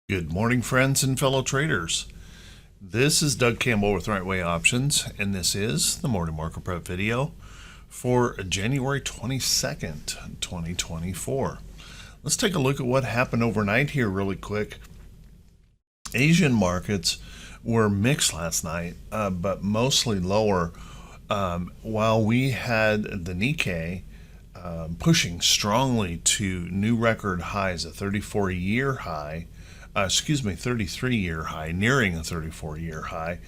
Good morning, friends and fellow traders. This is Doug Campbell with Right Way Options, and this is the Morning Market Prep video for January 22nd, 2024. Let's take a look at what happened overnight here really quick. Asian markets were mixed last night, but mostly lower, while we had the Nikkei pushing strongly to new record highs, a 33-year high, nearing a 34-year high,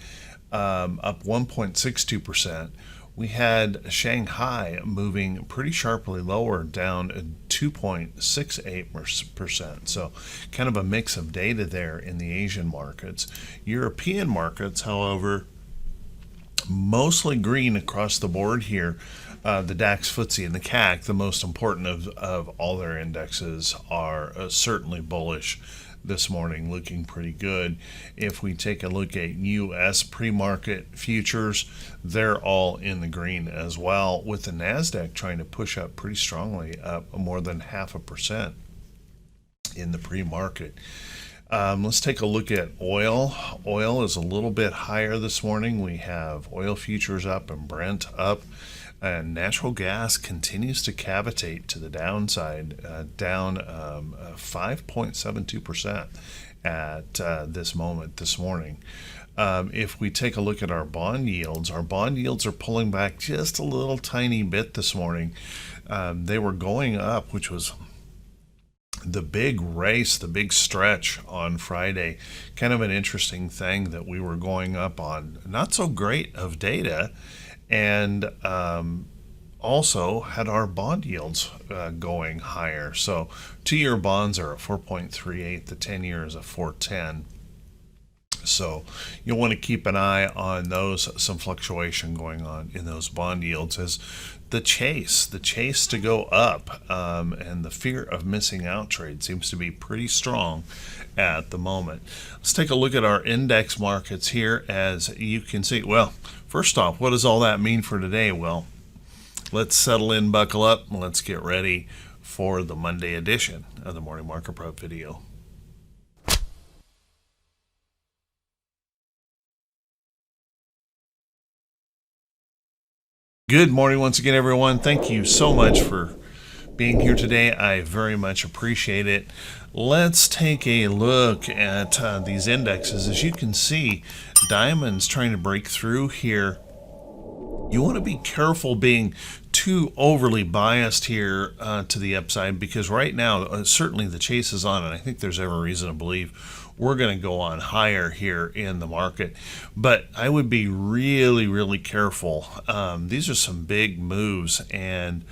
up 1.62%. We had Shanghai moving pretty sharply lower, down 2.68%. So kind of a mix of data there in the Asian markets. European markets, however, mostly green across the board here. The DAX, FTSE, and the CAC, the most important of all their indexes, are certainly bullish this morning, looking pretty good. If we take a look at U.S. pre-market futures, they're all in the green as well, with the NASDAQ trying to push up pretty strongly, up more than 0.5% in the pre-market. Let's take a look at oil. Oil is a little bit higher this morning. We have oil futures up and Brent up. And natural gas continues to cavitate to the downside, down 5.72% at this moment this morning. If we take a look at our bond yields are pulling back just a little tiny bit this morning. They were going up, which was the big race, the big stretch on Friday. Kind of an interesting thing that we were going up on not so great of data, and also had our bond yields going higher. So 2-year bonds are at 4.38, the 10-year is at 4.10. So you'll want to keep an eye on those, some fluctuation going on in those bond yields as the chase to go up, and the fear of missing out trade seems to be pretty strong at the moment. Let's take a look at our index markets here. As you can see, well, first off, what does all that mean for today? Well, let's settle in, buckle up, and let's get ready for the Monday edition of the Morning Market Prep video. Good morning once again, everyone. Thank you so much for being here today. I very much appreciate it. Let's take a look at these indexes. As you can see, diamonds trying to break through here. You want to be careful being too overly biased here to the upside, because right now certainly the chase is on, and I think there's every reason to believe we're going to go on higher here in the market. But I would be really, really careful. These are some big moves, and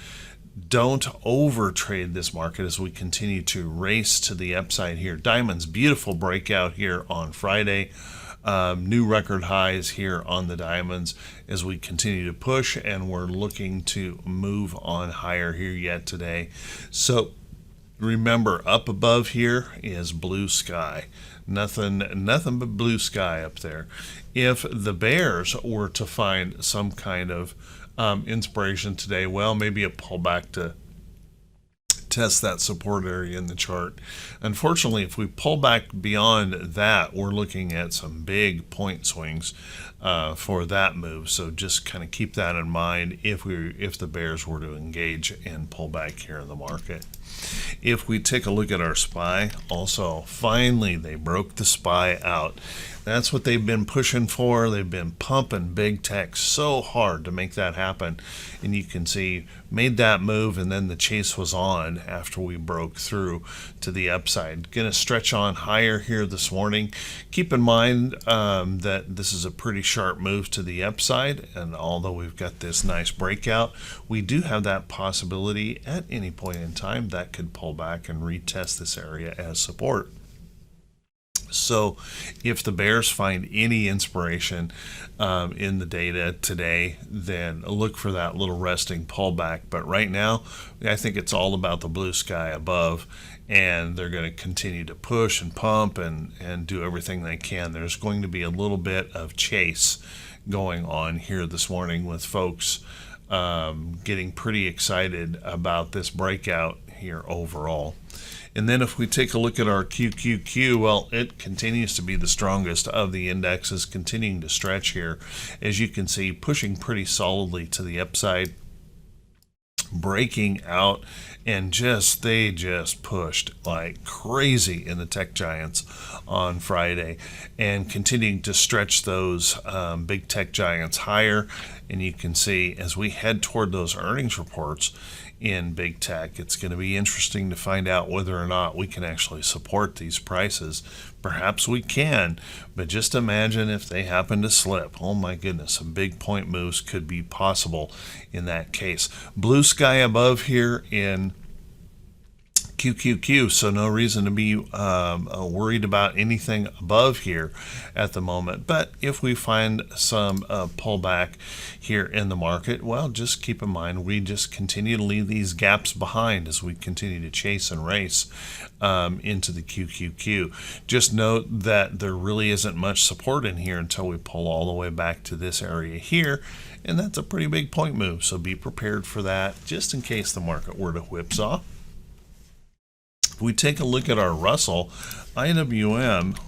don't over trade this market as we continue to race to the upside here. Diamonds, beautiful breakout here on Friday. New record highs here on the diamonds as we continue to push, and we're looking to move on higher here yet today. So remember, up above here is blue sky. Nothing but blue sky up there. If the bears were to find some kind of inspiration today, well, maybe a pullback to test that support area in the chart. Unfortunately, if we pull back beyond that, we're looking at some big point swings for that move. So just kind of keep that in mind if the bears were to engage and pull back here in the market. If we take a look at our SPY, also finally they broke the SPY out. That's what they've been pushing for. They've been pumping big tech so hard to make that happen. And you can see, made that move, and then the chase was on after we broke through to the upside. Going to stretch on higher here this morning. Keep in mind that this is a pretty sharp move to the upside, and although we've got this nice breakout, we do have that possibility at any point in time that could pull back and retest this area as support. So if the bears find any inspiration in the data today, then look for that little resting pullback. But right now, I think it's all about the blue sky above, and they're going to continue to push and pump and do everything they can. There's going to be a little bit of chase going on here this morning with folks getting pretty excited about this breakout here overall. And then if we take a look at our QQQ, well, it continues to be the strongest of the indexes, continuing to stretch here. As you can see, pushing pretty solidly to the upside, breaking out, and they just pushed like crazy in the tech giants on Friday, and continuing to stretch those big tech giants higher. And you can see as we head toward those earnings reports in big tech, it's going to be interesting to find out whether or not we can actually support these prices. Perhaps we can, but just imagine if they happen to slip. Oh my goodness, some big point moves could be possible in that case. Blue sky above here in QQQ, so no reason to be worried about anything above here at the moment. But if we find some pullback here in the market, well, just keep in mind we just continue to leave these gaps behind as we continue to chase and race into the QQQ. Just note that there really isn't much support in here until we pull all the way back to this area here, and that's a pretty big point move, so be prepared for that just in case the market were to whipsaw. If we take a look at our Russell, IWM,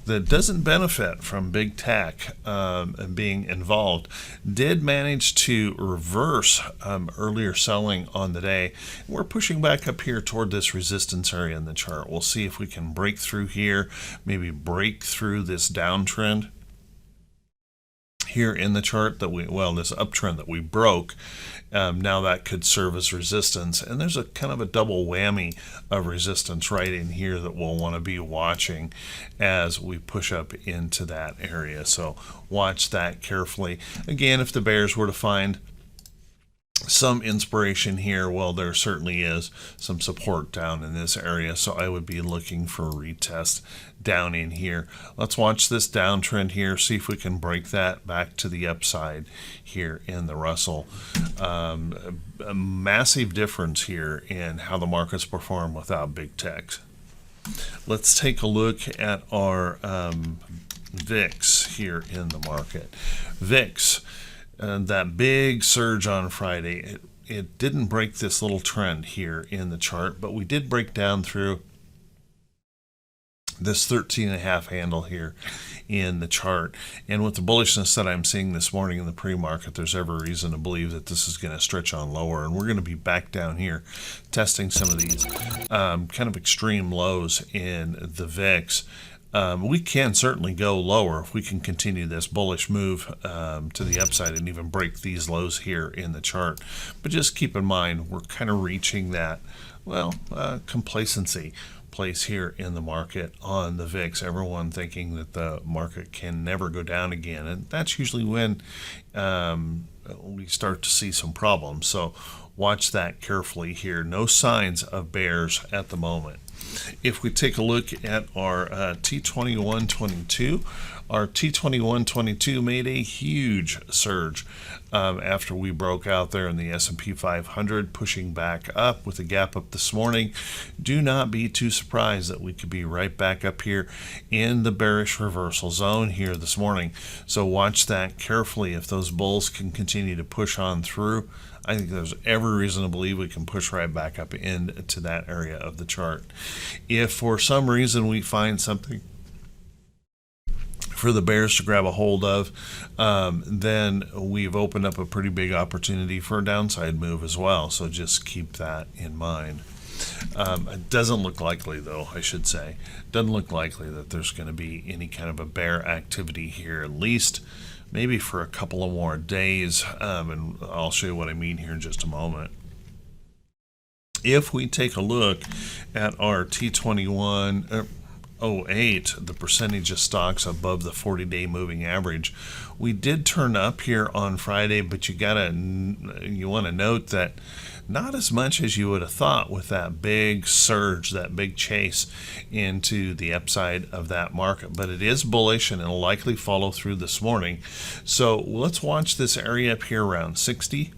that doesn't benefit from big tech being involved, did manage to reverse earlier selling on the day. We're pushing back up here toward this resistance area in the chart. We'll see if we can break through here, maybe break through this downtrend here in the chart that this uptrend that we broke. Now that could serve as resistance, and there's a kind of a double whammy of resistance right in here that we'll want to be watching as we push up into that area. So watch that carefully. Again, if the bears were to find some inspiration here, well, there certainly is some support down in this area, so I would be looking for a retest down in here. Let's watch this downtrend here, see if we can break that back to the upside here in the Russell. A massive difference here in how the markets perform without big tech. Let's take a look at our VIX here in the market. VIX, that big surge on Friday, it didn't break this little trend here in the chart, but we did break down through this 13.5 handle here in the chart. And with the bullishness that I'm seeing this morning in the pre-market, there's every reason to believe that this is going to stretch on lower, and we're going to be back down here testing some of these kind of extreme lows in the VIX. We can certainly go lower if we can continue this bullish move to the upside and even break these lows here in the chart. But just keep in mind, we're kind of reaching that, complacency place here in the market on the VIX. Everyone thinking that the market can never go down again, and that's usually when we start to see some problems. So watch that carefully here. No signs of bears at the moment. If we take a look at our T2122, our T2122 made a huge surge after we broke out there in the S&P 500, pushing back up with a gap up this morning. Do not be too surprised that we could be right back up here in the bearish reversal zone here this morning. So watch that carefully. If those bulls can continue to push on through, I think there's every reason to believe we can push right back up into that area of the chart. If for some reason we find something for the bears to grab a hold of, then we've opened up a pretty big opportunity for a downside move as well. So just keep that in mind. It doesn't look likely, though, I should say. Doesn't look likely that there's going to be any kind of a bear activity here, at least maybe for a couple of more days, and I'll show you what I mean here in just a moment. If we take a look at our T2108, the percentage of stocks above the 40-day moving average, we did turn up here on Friday, but you want to note that not as much as you would have thought with that big surge, that big chase into the upside of that market. But it is bullish, and it'll likely follow through this morning. So let's watch this area up here around 60.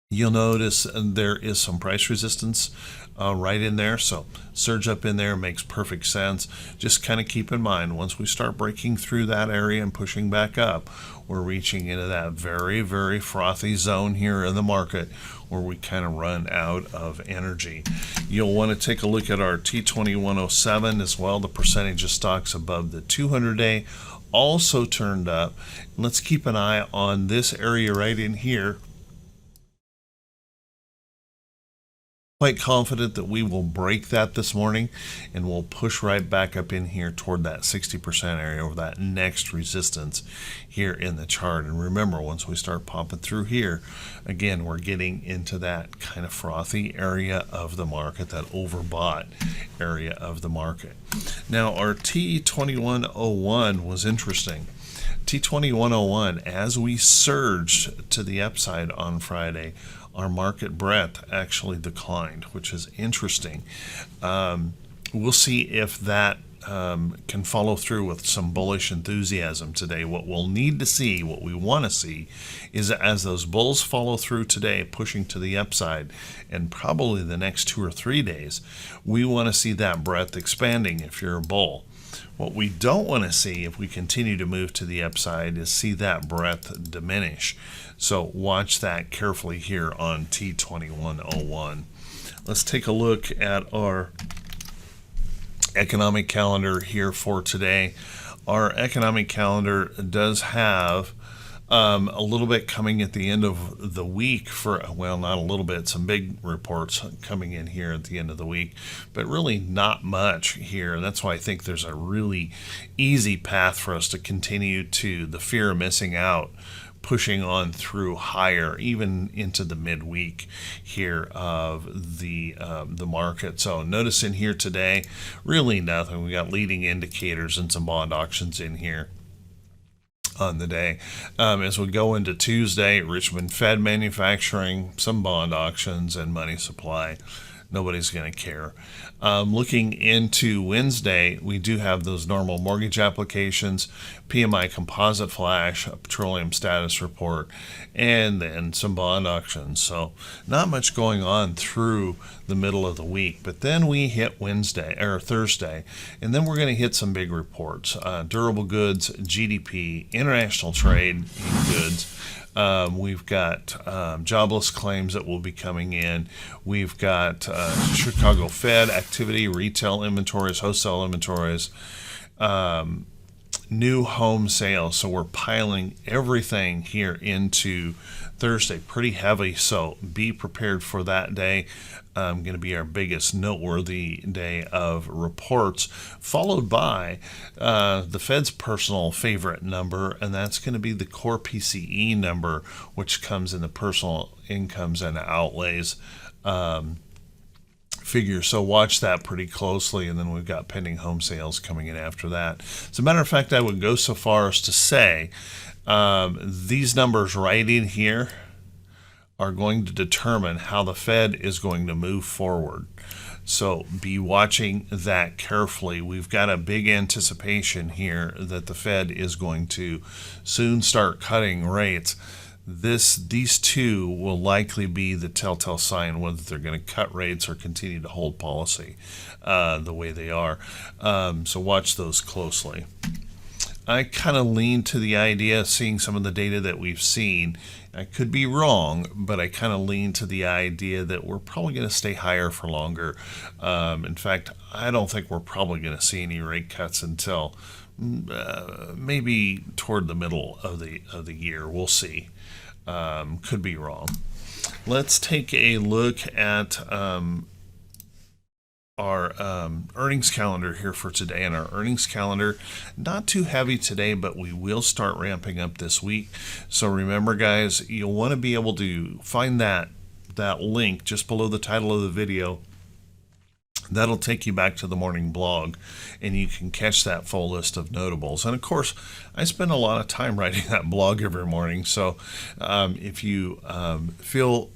You'll notice there is some price resistance right in there, so surge up in there makes perfect sense. Just kind of keep in mind, once we start breaking through that area and pushing back up, we're reaching into that very, very frothy zone here in the market where we kind of run out of energy. You'll want to take a look at our T2107 as well. The percentage of stocks above the 200-day also turned up. Let's keep an eye on this area right in here. Quite confident that we will break that this morning, and we'll push right back up in here toward that 60% area over that next resistance here in the chart. And remember, once we start popping through here, again, we're getting into that kind of frothy area of the market, that overbought area of the market. Now, our T2101 was interesting. T2101, as we surged to the upside on Friday, our market breadth actually declined, which is interesting. We'll see if that can follow through with some bullish enthusiasm today. What we'll need to see, what we want to see, is as those bulls follow through today, pushing to the upside, and probably the next 2 or 3 days, we want to see that breadth expanding if you're a bull. What we don't want to see if we continue to move to the upside is see that breadth diminish. So watch that carefully here on T2101. Let's take a look at our economic calendar here for today. Our economic calendar does have a little bit coming at the end of the week for, well, not a little bit, some big reports coming in here at the end of the week, but really not much here. And that's why I think there's a really easy path for us to continue to the fear of missing out, pushing on through higher, even into the midweek here of the market. So notice in here today, really nothing. We got leading indicators and some bond auctions in here on the day. As we go into Tuesday, Richmond Fed manufacturing, some bond auctions, and money supply. Nobody's going to care. Looking into Wednesday, we do have those normal mortgage applications, PMI composite flash, a petroleum status report, and then some bond auctions. So not much going on through the middle of the week. But then we hit Thursday, and then we're going to hit some big reports. Durable goods, GDP, international trade in goods. We've got jobless claims that will be coming in. We've got Chicago Fed activity, retail inventories, wholesale inventories, new home sales. So we're piling everything here into Thursday pretty heavy. So be prepared for that day. Going to be our biggest noteworthy day of reports, followed by the Fed's personal favorite number, and that's going to be the core PCE number, which comes in the personal incomes and outlays figure. So watch that pretty closely, and then we've got pending home sales coming in after that. As a matter of fact, I would go so far as to say these numbers right in here are going to determine how the Fed is going to move forward. So be watching that carefully. We've got a big anticipation here that the Fed is going to soon start cutting rates. These two will likely be the telltale sign whether they're going to cut rates or continue to hold policy the way they are. So watch those closely. I kind of lean to the idea, seeing some of the data that we've seen. I could be wrong, but I kind of lean to the idea that we're probably going to stay higher for longer. In fact, I don't think we're probably going to see any rate cuts until maybe toward the middle of the year. We'll see. Could be wrong. Let's take a look at our earnings calendar here for today. And our earnings calendar, not too heavy today, but we will start ramping up this week. So remember, guys, you'll want to be able to find that link just below the title of the video. That'll take you back to the morning blog, and you can catch that full list of notables. And of course, I spend a lot of time writing that blog every morning. So if you feel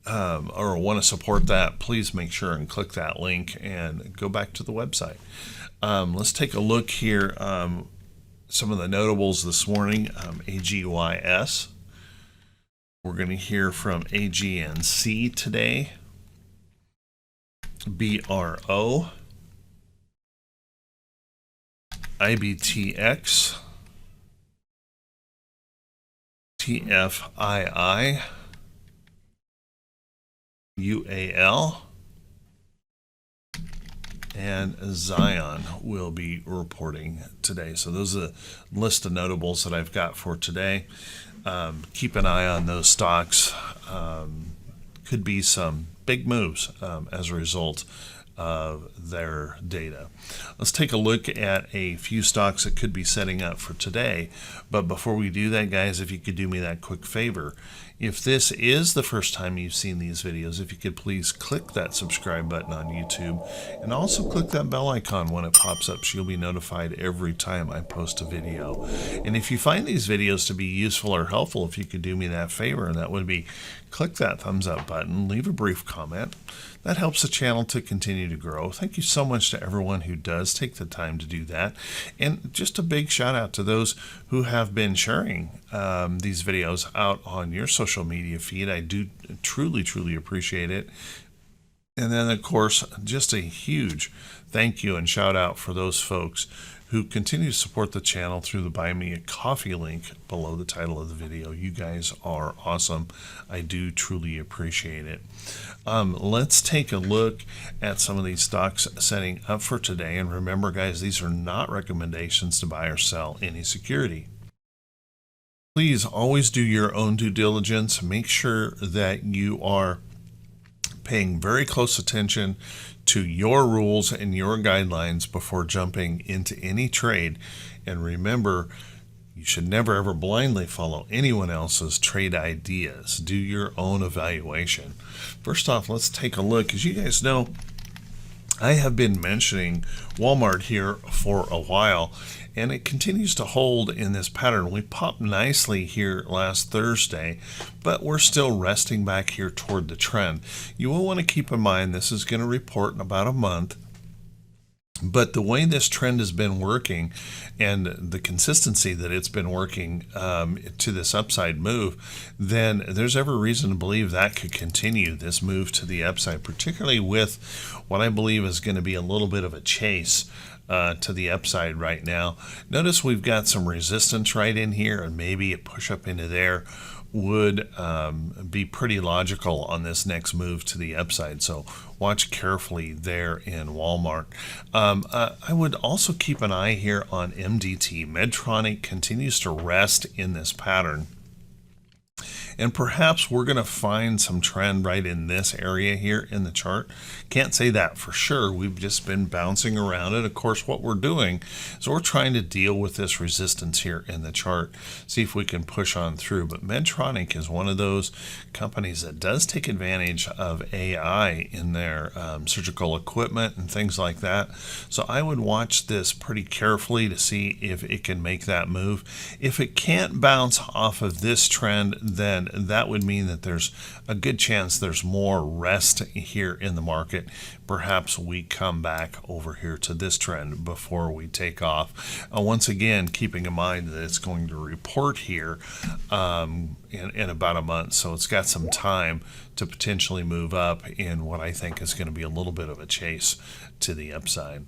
or want to support that, please make sure and click that link and go back to the website. Let's take a look here. Some of the notables this morning, AGYS. We're going to hear from AGNC today. BRO. IBTX. TFII, UAL, and Zion will be reporting today. So those are the list of notables that I've got for today. Keep an eye on those stocks. Could be some big moves as a result of their data. Let's take a look at a few stocks that could be setting up for today. But before we do that, guys, if you could do me that quick favor, if this is the first time you've seen these videos, if you could please click that subscribe button on YouTube and also click that bell icon when it pops up so you'll be notified every time I post a video. And if you find these videos to be useful or helpful, if you could do me that favor, and that would be click that thumbs up button, leave a brief comment. That helps the channel to continue to grow. Thank you so much to everyone who does take the time to do that. And just a big shout out to those who have been sharing these videos out on your social media feed. I do truly appreciate it. And then, of course, just a huge thank you and shout out for those folks who continue to support the channel through the Buy Me a Coffee link below the title of the video. You guys are awesome. I do truly appreciate it. Let's take a look at some of these stocks setting up for today. And remember, guys, these are not recommendations to buy or sell any security. Please always do your own due diligence. Make sure that you are paying very close attention to your rules and your guidelines before jumping into any trade. And remember, you should never ever blindly follow anyone else's trade ideas. Do your own evaluation. First off, let's take a look. As you guys know, I have been mentioning Walmart here for a while, and it continues to hold in this pattern. We popped nicely here last Thursday, but we're still resting back here toward the trend. You will want to keep in mind this is going to report in about a month. But the way this trend has been working and the consistency that it's been working to this upside move, then there's every reason to believe that could continue this move to the upside, particularly with what I believe is going to be a little bit of a chase to the upside right now. Notice we've got some resistance right in here, and maybe a push up into there would be pretty logical on this next move to the upside. So watch carefully there in Walmart. I would also keep an eye here on MDT. Medtronic continues to rest in this pattern. And perhaps we're going to find some trend right in this area here in the chart. Can't say that for sure. We've just been bouncing around it. Of course, what we're doing is we're trying to deal with this resistance here in the chart, see if we can push on through. But Medtronic is one of those companies that does take advantage of AI in their surgical equipment and things like that. So I would watch this pretty carefully to see if it can make that move. If it can't bounce off of this trend, then that would mean that there's a good chance there's more rest here in the market. Perhaps we come back over here to this trend before we take off. Once again, keeping in mind that it's going to report here in about a month, so it's got some time to potentially move up in what I think is going to be a little bit of a chase to the upside.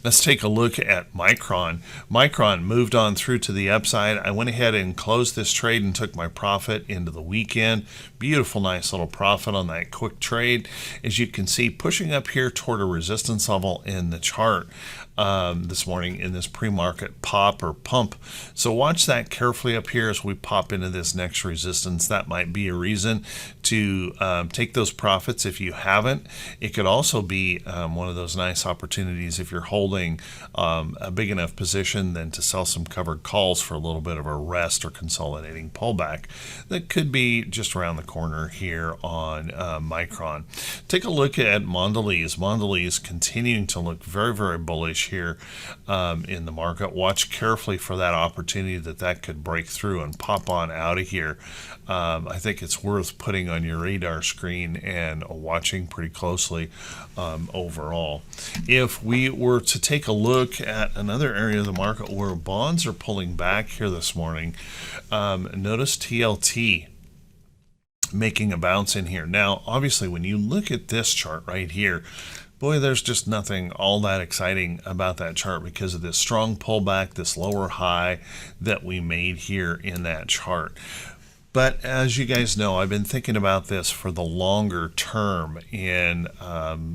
Let's take a look at Micron. Micron moved on through to the upside. I went ahead and closed this trade and took my profit into the weekend. Beautiful, nice little profit on that quick trade. As you can see, pushing up here toward a resistance level in the chart this morning in this pre-market pop or pump. So watch that carefully up here as we pop into this next resistance. That might be a reason to take those profits if you haven't. It could also be one of those nice opportunities if you're holding a big enough position then to sell some covered calls for a little bit of a rest or consolidating pullback. That could be just around the corner here on Micron. Take a look at Mondelez. Mondelez continuing to look very bullish here in the market. Watch carefully for that opportunity that could break through and pop on out of here. I think it's worth putting on your radar screen and watching pretty closely overall. If we were to take a look at another area of the market where bonds are pulling back here this morning, notice TLT making a bounce in here. Now, obviously, when you look at this chart right here, boy, there's just nothing all that exciting about that chart because of this strong pullback, this lower high that we made here in that chart. But as you guys know, I've been thinking about this for the longer term in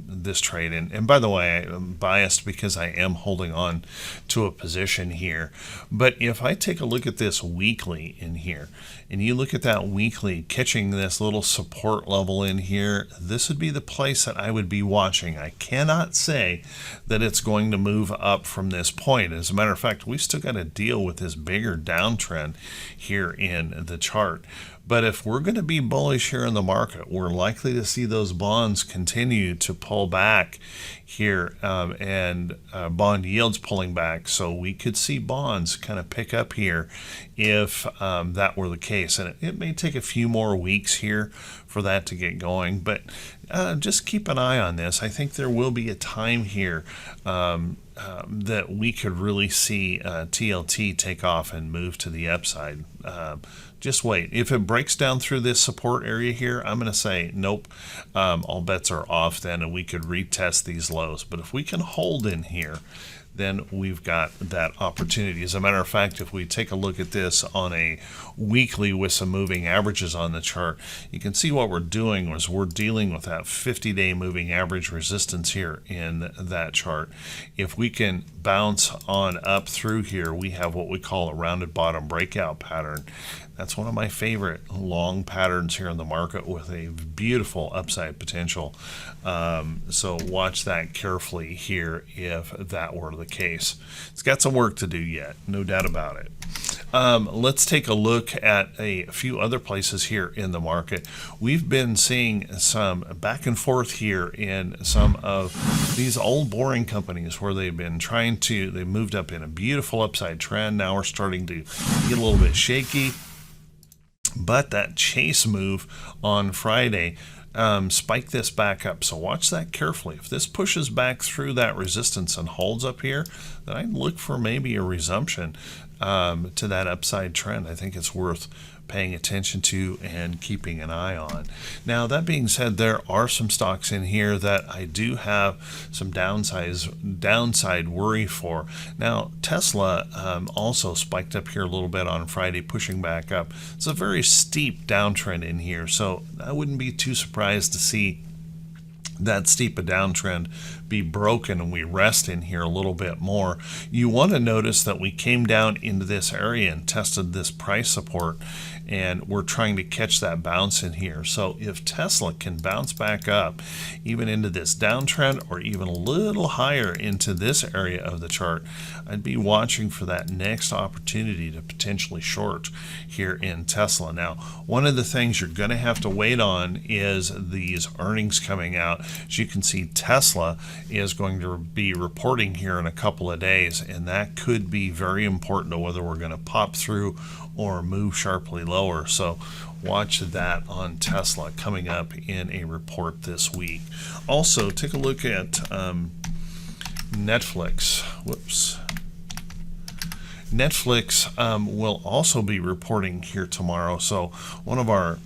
this trade. And by the way, I'm biased because I am holding on to a position here. But if I take a look at this weekly in here, and you look at that weekly catching this little support level in here, this would be the place that I would be watching. I cannot say that it's going to move up from this point. As a matter of fact, we still got to deal with this bigger downtrend here in the chart. But if we're going to be bullish here in the market, we're likely to see those bonds continue to pull back here and bond yields pulling back. So we could see bonds kind of pick up here if that were the case. And it may take a few more weeks here for that to get going. But just keep an eye on this. I think there will be a time here that we could really see TLT take off and move to the upside. Just wait. If it breaks down through this support area here, I'm going to say nope. All bets are off then, and we could retest these lows. But if we can hold in here, then we've got that opportunity. As a matter of fact, if we take a look at this on a weekly with some moving averages on the chart, you can see what we're doing was we're dealing with that 50-day moving average resistance here in that chart. If we can bounce on up through here, we have what we call a rounded bottom breakout pattern. That's one of my favorite long patterns here in the market with a beautiful upside potential. So watch that carefully here if that were the case. It's got some work to do yet, no doubt about it. Let's take a look at a few other places here in the market. We've been seeing some back and forth here in some of these old boring companies where they've been trying to, they moved up in a beautiful upside trend. Now we're starting to get a little bit shaky. But that chase move on Friday spiked this back up. So watch that carefully. If this pushes back through that resistance and holds up here, then I'd look for maybe a resumption to that upside trend. I think it's worth paying attention to and keeping an eye on. Now, that being said, there are some stocks in here that I do have some downside worry for. Now, Tesla also spiked up here a little bit on Friday, pushing back up. It's a very steep downtrend in here, so I wouldn't be too surprised to see that steep a downtrend be broken and we rest in here a little bit more. You want to notice that we came down into this area and tested this price support, and we're trying to catch that bounce in here. So if Tesla can bounce back up even into this downtrend or even a little higher into this area of the chart, I'd be watching for that next opportunity to potentially short here in Tesla. Now, one of the things you're going to have to wait on is these earnings coming out. As you can see, Tesla is going to be reporting here in a couple of days, and that could be very important to whether we're going to pop through or move sharply lower. So watch that on Tesla coming up in a report this week. Also, take a look at Netflix. Netflix will also be reporting here tomorrow. So one of our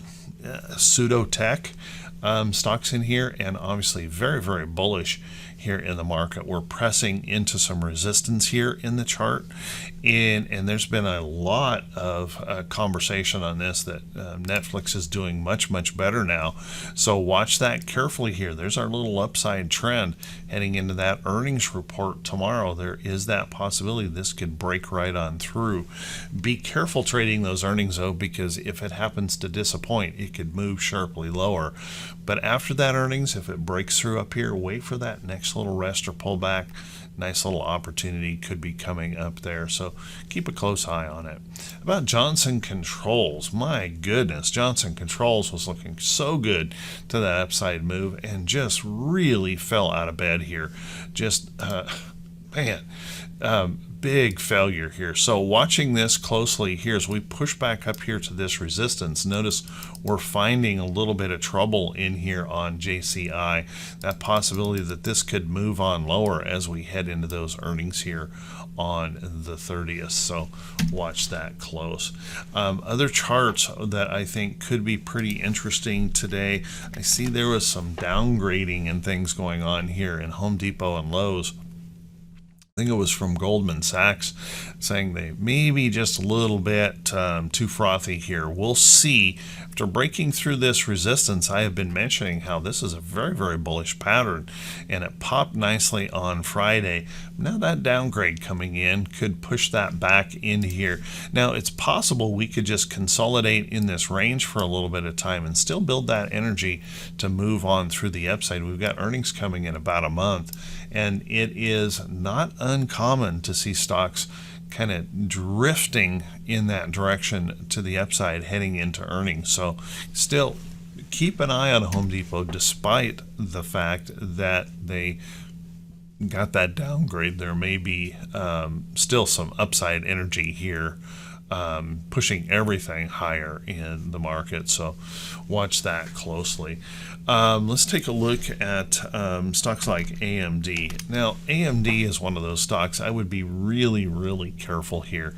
pseudo tech stocks in here, and obviously very, very bullish here in the market. We're pressing into some resistance here in the chart, and there's been a lot of conversation on this that Netflix is doing much, much better now. So watch that carefully here. There's our little upside trend heading into that earnings report tomorrow. There is that possibility this could break right on through. Be careful trading those earnings though, because if it happens to disappoint, it could move sharply lower. But after that earnings, if it breaks through up here, wait for that next little rest or pullback. Nice little opportunity could be coming up there, so keep a close eye on it. About Johnson Controls, my goodness, Johnson Controls was looking so good to that upside move and just really fell out of bed here. Just, big failure here. So watching this closely here as we push back up here to this resistance, notice we're finding a little bit of trouble in here on JCI. That possibility that this could move on lower as we head into those earnings here on the 30th. So watch that close. Other charts that I think could be pretty interesting today. I see there was some downgrading and things going on here in Home Depot and Lowe's. I think it was from Goldman Sachs, saying they may be just a little bit too frothy here. We'll see. After breaking through this resistance, I have been mentioning how this is a very, very bullish pattern, and it popped nicely on Friday. Now that downgrade coming in could push that back into here. Now it's possible we could just consolidate in this range for a little bit of time and still build that energy to move on through the upside. We've got earnings coming in about a month, and it is not uncommon to see stocks kind of drifting in that direction to the upside heading into earnings. So still keep an eye on Home Depot despite the fact that they got that downgrade. There may be still some upside energy here, pushing everything higher in the market. So watch that closely. Let's take a look at stocks like AMD. Now, AMD is one of those stocks I would be really, really careful here.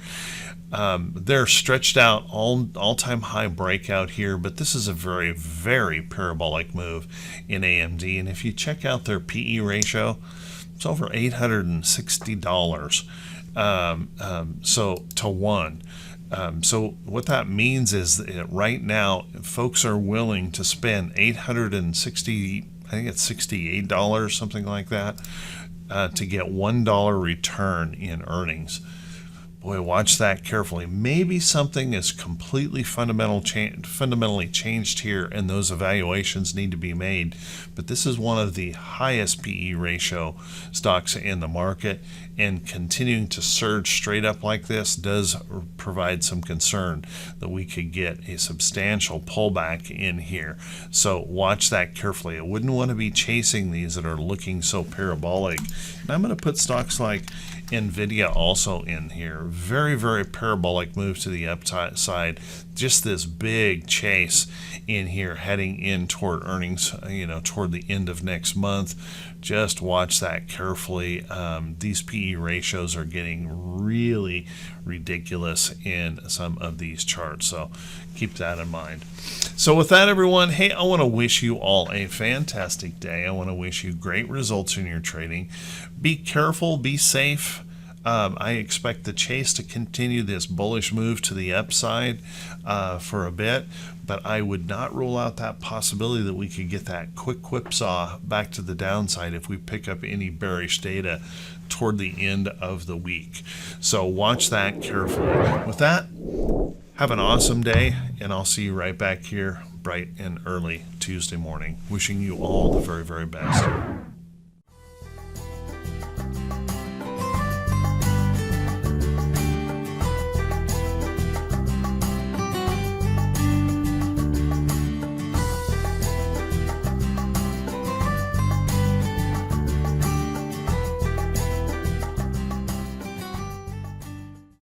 They're stretched out all-time high breakout here, but this is a very, very parabolic move in AMD. And if you check out their PE ratio, it's over $860. So to 1. So what that means is that right now folks are willing to spend $860, I think it's $68, something like that, to get $1 return in earnings. Boy, watch that carefully. Maybe something is completely fundamentally changed here, and those evaluations need to be made. But this is one of the highest PE ratio stocks in the market, and continuing to surge straight up like this does provide some concern that we could get a substantial pullback in here. So watch that carefully. I wouldn't want to be chasing these that are looking so parabolic. And I'm going to put stocks like NVIDIA also in here. Very, very parabolic move to the upside. Just this big chase in here heading in toward earnings, toward the end of next month. Just watch that carefully. These PE ratios are getting really ridiculous in some of these charts, so keep that in mind. So with that, everyone, hey, I want to wish you all a fantastic day. I want to wish you great results in your trading. Be careful, be safe. I expect the chase to continue this bullish move to the upside for a bit, but I would not rule out that possibility that we could get that quick whipsaw back to the downside if we pick up any bearish data toward the end of the week. So watch that carefully. With that, have an awesome day, and I'll see you right back here bright and early Tuesday morning. Wishing you all the very, very best.